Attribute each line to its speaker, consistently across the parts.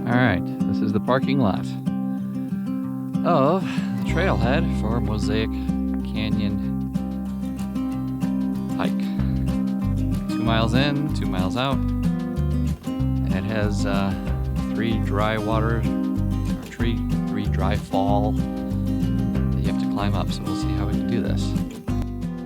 Speaker 1: Alright, this is the parking lot of the Trailhead for Mosaic Canyon hike. 2 miles in, 2 miles out. And it has 3 dry water, or 3 dry fall that you have to climb up, so we'll see how we can do this.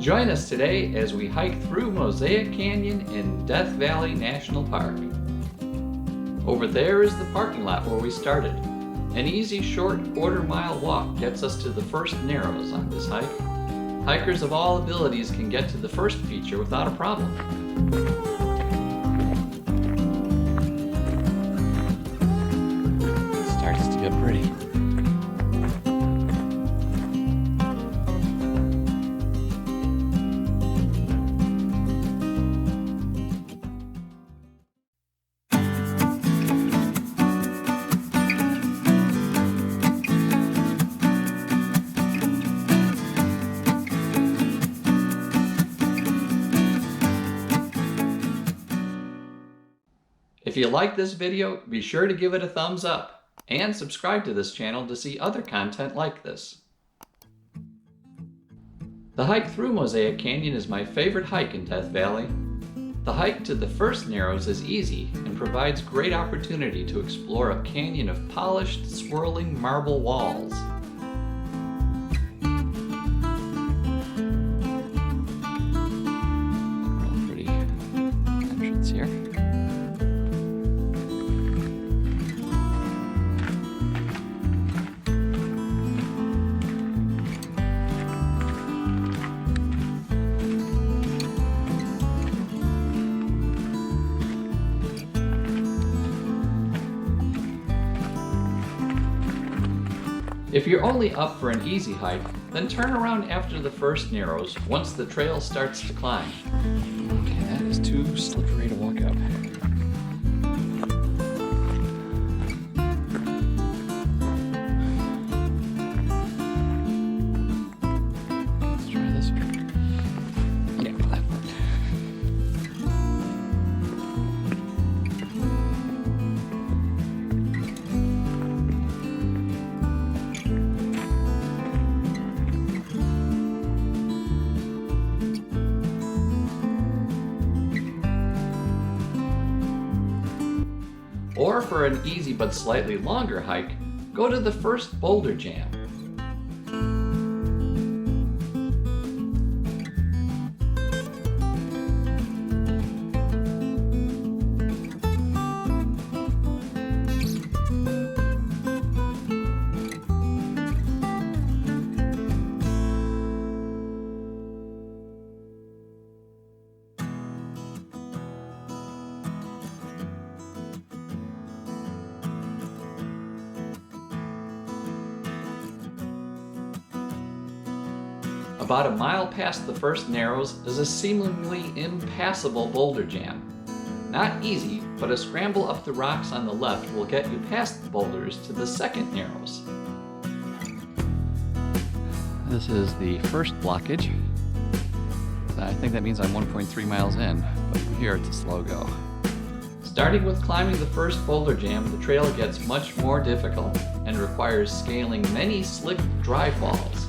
Speaker 1: Join us today as we hike through Mosaic Canyon in Death Valley National Park. Over there is the parking lot where we started. An easy, short quarter-mile walk gets us to the first narrows on this hike. Hikers of all abilities can get to the first feature without a problem. It starts to get pretty. If you like this video, be sure to give it a thumbs up and subscribe to this channel to see other content like this. The hike through Mosaic Canyon is my favorite hike in Death Valley. The hike to the first narrows is easy and provides great opportunity to explore a canyon of polished, swirling marble walls. Real pretty entrance here. If you're only up for an easy hike, then turn around after the first narrows once the trail starts to climb. Okay, that is too slippery to walk up. Let's try this one. Yeah, that one. Or for an easy but slightly longer hike, go to the first boulder jam. About a mile past the first narrows is a seemingly impassable boulder jam. Not easy, but a scramble up the rocks on the left will get you past the boulders to the second narrows. This is the first blockage. I think that means I'm 1.3 miles in, but from here it's a slow go. Starting with climbing the first boulder jam, the trail gets much more difficult and requires scaling many slick dry falls.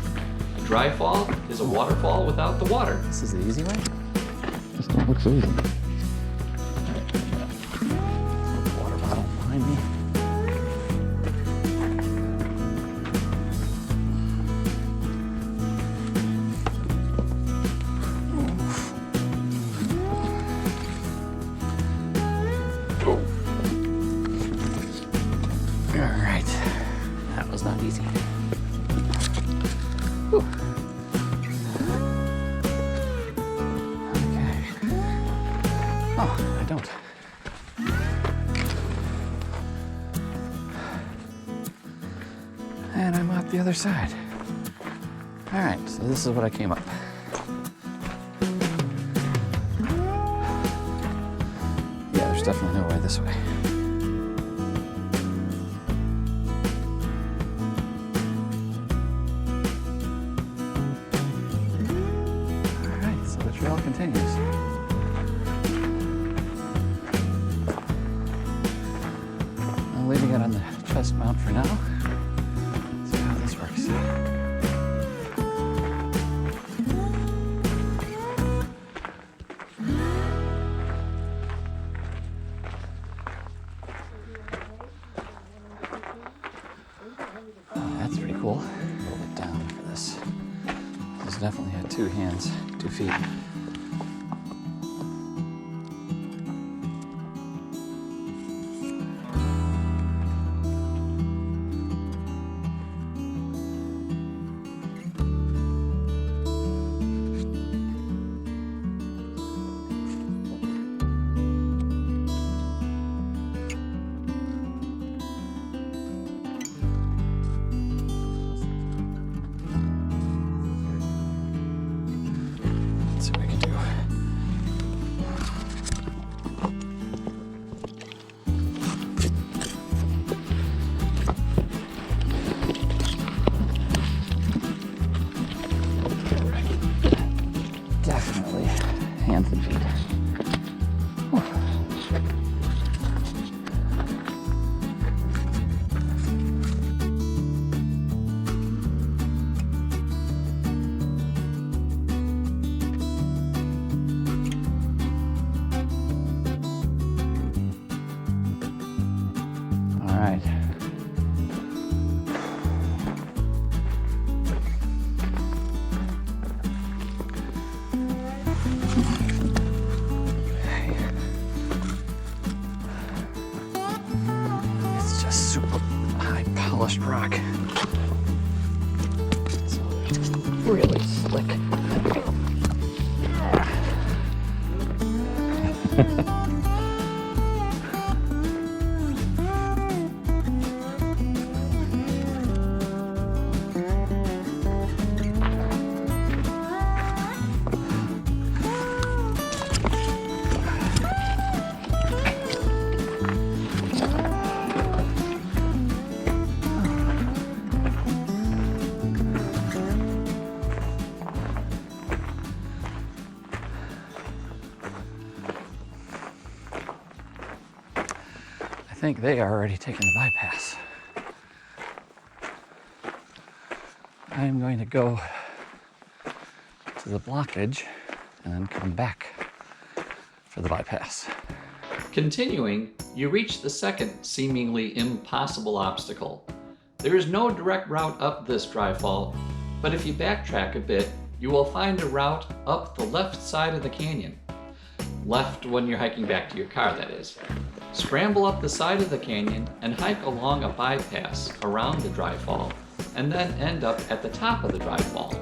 Speaker 1: Dry fall is a waterfall without the water.
Speaker 2: This is the easy way? This don't look so easy. Water bottle behind me. All right, that was not easy. Whew. Okay. Oh, I don't. And I'm out the other side. All right, so this is what I came up. Yeah, there's definitely no way this way. Trail continues. I'm leaving it that on the chest mount for now. See how this works. That's pretty cool. A little bit down for this. This definitely had 2 hands, 2 feet. Let's see what we can do. Definitely hands and feet. Whew. All right. It's just super high polished rock. So it's really slick. I think they are already taking the bypass. I am going to go to the blockage and then come back for the bypass.
Speaker 1: Continuing, you reach the second seemingly impossible obstacle. There is no direct route up this dry fall, but if you backtrack a bit, you will find a route up the left side of the canyon. Left when you're hiking back to your car, that is. Scramble up the side of the canyon and hike along a bypass around the dry fall, and then end up at the top of the dry fall.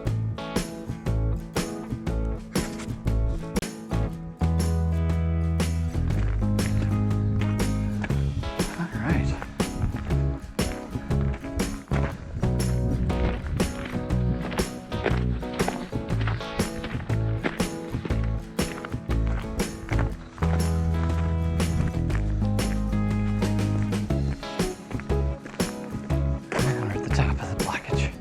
Speaker 2: All right. And we're at the top of the blockage.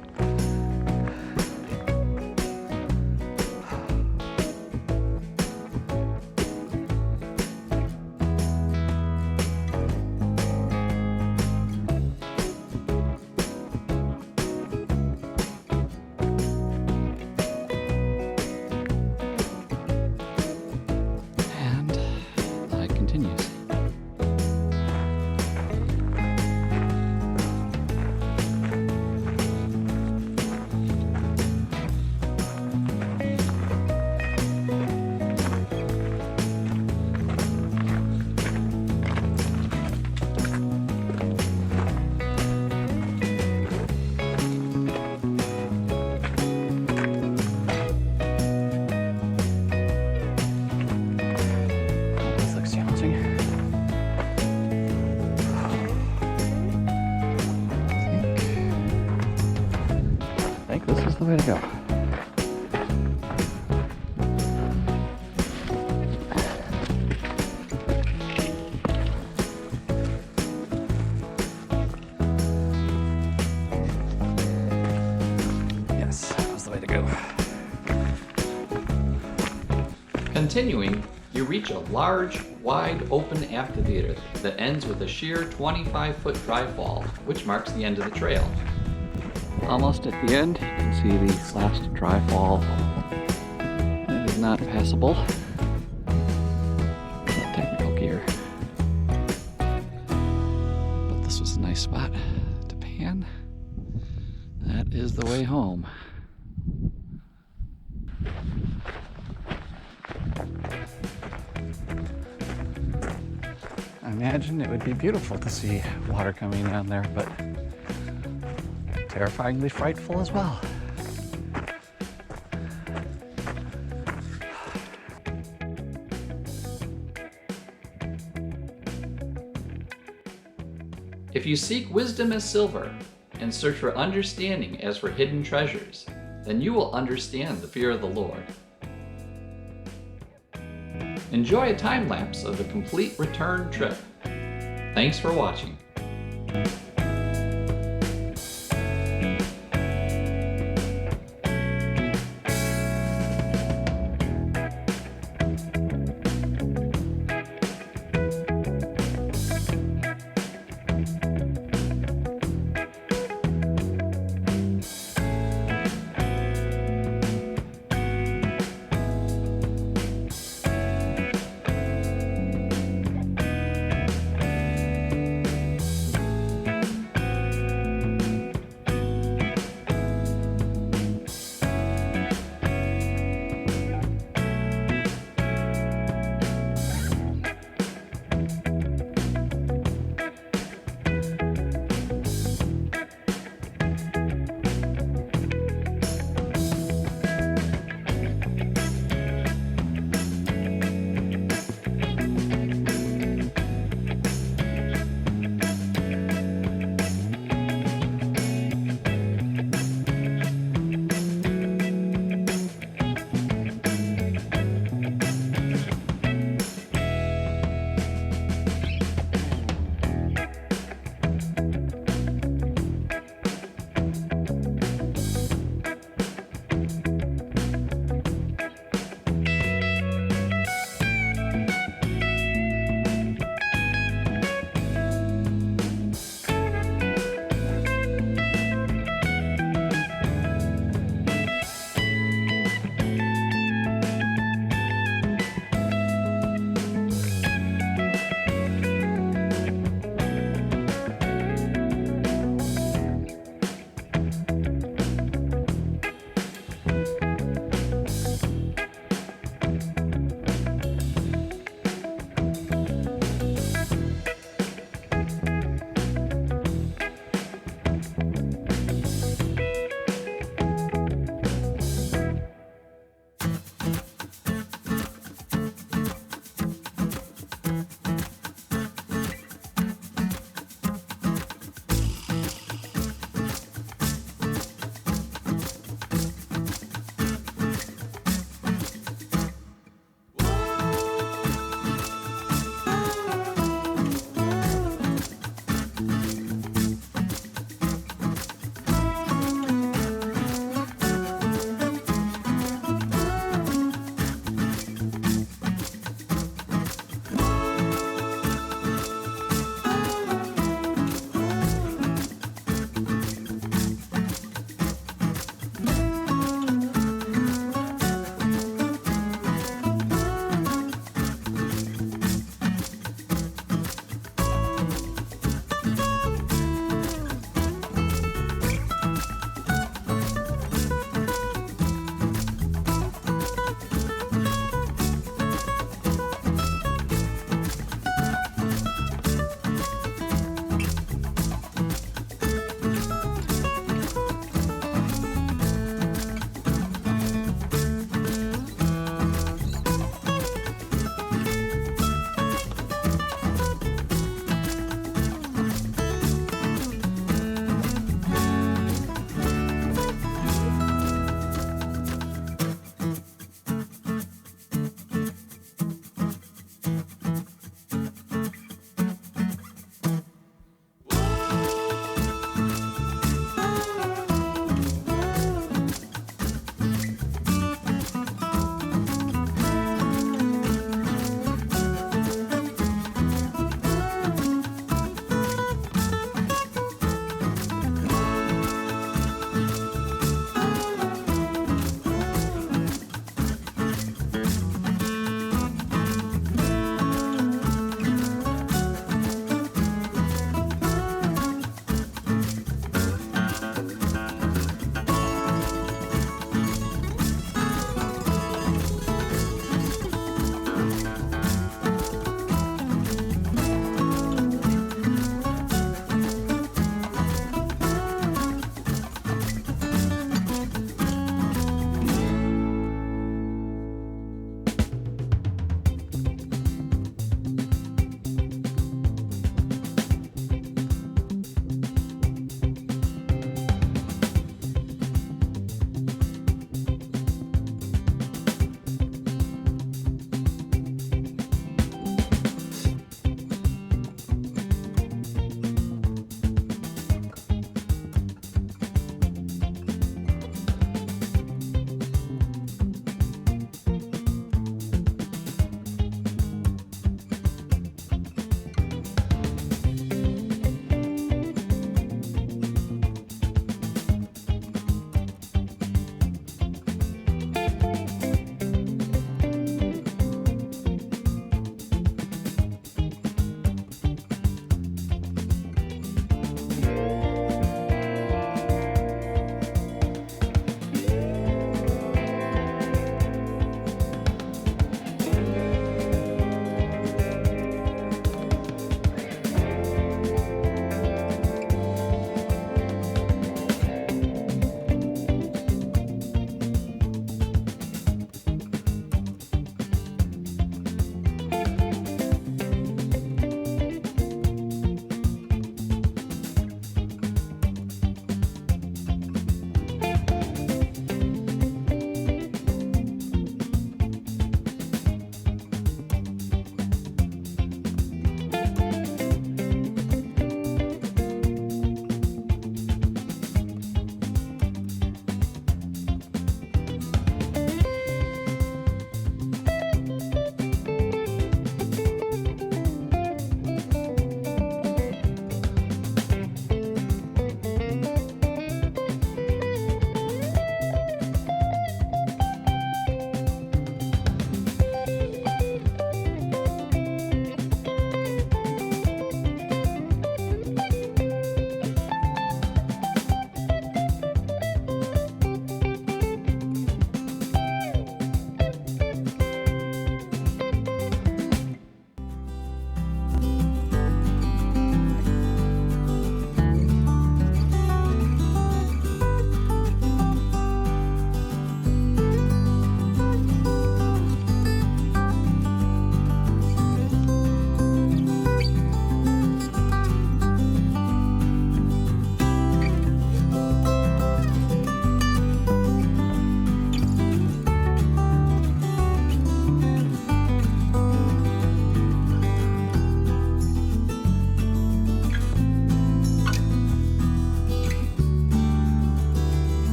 Speaker 2: And the hike continues. This looks challenging. I think this is the way to go. Yes, that was the way to go.
Speaker 1: Continuing, you reach a large, wide open amphitheater that ends with a sheer 25-foot dry fall, which marks the end of the trail.
Speaker 2: Almost at the end, you can see the last dry fall. It is not passable. Not technical gear. But this was a nice spot to pan. That is the way home. I imagine it would be beautiful to see water coming down there, but terrifyingly frightful as well.
Speaker 1: If you seek wisdom as silver and search for understanding as for hidden treasures, then you will understand the fear of the Lord. Enjoy a time lapse of the complete return trip. Thanks for watching.